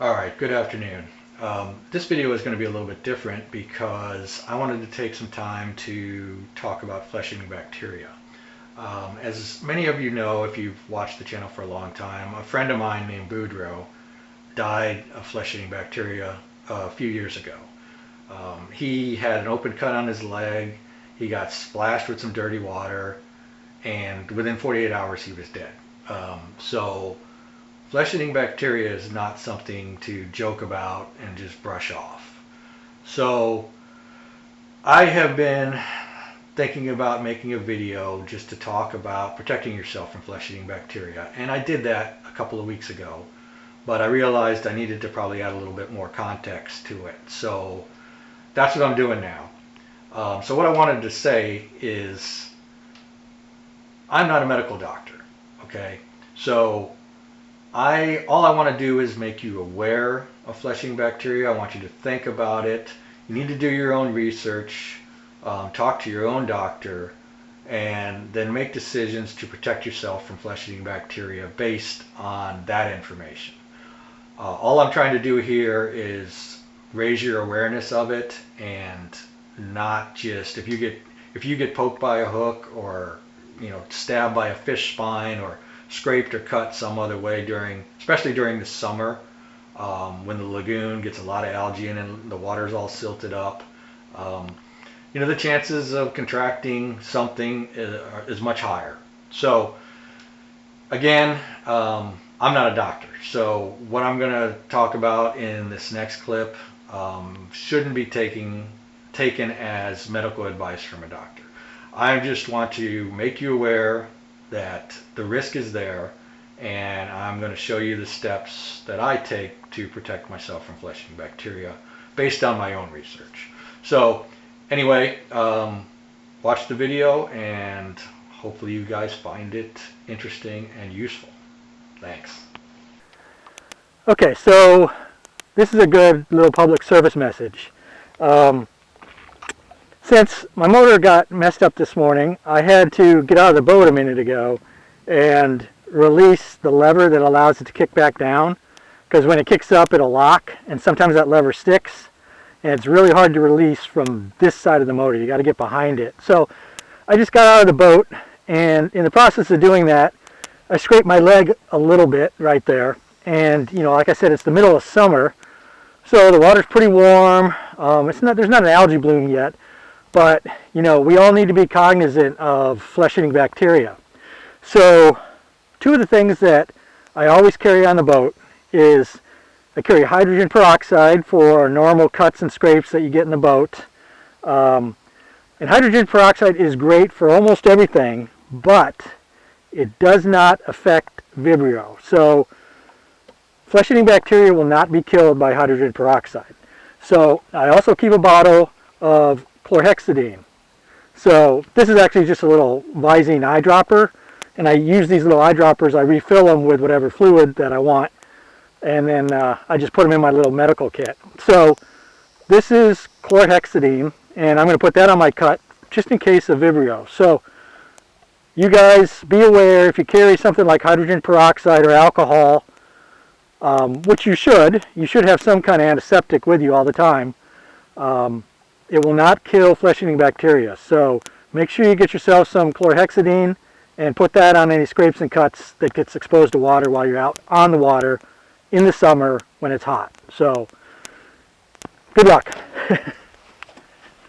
Alright, good afternoon. This video is going to be a little bit different because I wanted to take some time to talk about flesh-eating bacteria. As many of you know, if you've watched the channel for a long time, a friend of mine named Vibrio died of flesh-eating bacteria a few years ago. He had an open cut on his leg, he got splashed with some dirty water, and within 48 hours he was dead. So flesh-eating bacteria is not something to joke about and just brush off. So I have been thinking about making a video just to talk about protecting yourself from flesh-eating bacteria, and I did that a couple of weeks ago, but I realized I needed to probably add a little bit more context to it. So that's what I'm doing now. So what I wanted to say is I'm not a medical doctor, okay? So all I want to do is make you aware of flesh-eating bacteria. I want you to think about it. You need to do your own research, talk to your own doctor, and then make decisions to protect yourself from flesh-eating bacteria based on that information. All I'm trying to do here is raise your awareness of it, and not just if you get poked by a hook, or stabbed by a fish spine, or scraped or cut some other way especially during the summer, when the lagoon gets a lot of algae in and the water's all silted up. The chances of contracting something is much higher. So again, I'm not a doctor, so what I'm going to talk about in this next clip shouldn't be taken as medical advice from a doctor. I just want to make you aware that the risk is there, and I'm going to show you the steps that I take to protect myself from flesh-eating bacteria based on my own research. So anyway, watch the video, and hopefully you guys find it interesting and useful. Thanks. Okay, so this is a good little public service message. Since my motor got messed up this morning, I had to get out of the boat a minute ago and release the lever that allows it to kick back down, because when it kicks up it'll lock, and sometimes that lever sticks and it's really hard to release from this side of the motor. You got to get behind it. So I just got out of the boat, and in the process of doing that I scraped my leg a little bit right there, and like I said, it's the middle of summer, so the water's pretty warm. There's not an algae bloom yet, but we all need to be cognizant of flesh-eating bacteria. So two of the things that I always carry on the boat is I carry hydrogen peroxide for normal cuts and scrapes that you get in the boat. And hydrogen peroxide is great for almost everything, but it does not affect Vibrio. So flesh-eating bacteria will not be killed by hydrogen peroxide. So I also keep a bottle of chlorhexidine. So this is actually just a little Visine eyedropper, and I use these little eyedroppers, I refill them with whatever fluid that I want, and then I just put them in my little medical kit. So this is chlorhexidine, and I'm going to put that on my cut just in case of Vibrio. So you guys be aware, if you carry something like hydrogen peroxide or alcohol, which you should have some kind of antiseptic with you all the time. It will not kill flesh-eating bacteria. So make sure you get yourself some chlorhexidine and put that on any scrapes and cuts that gets exposed to water while you're out on the water in the summer when it's hot. So good luck.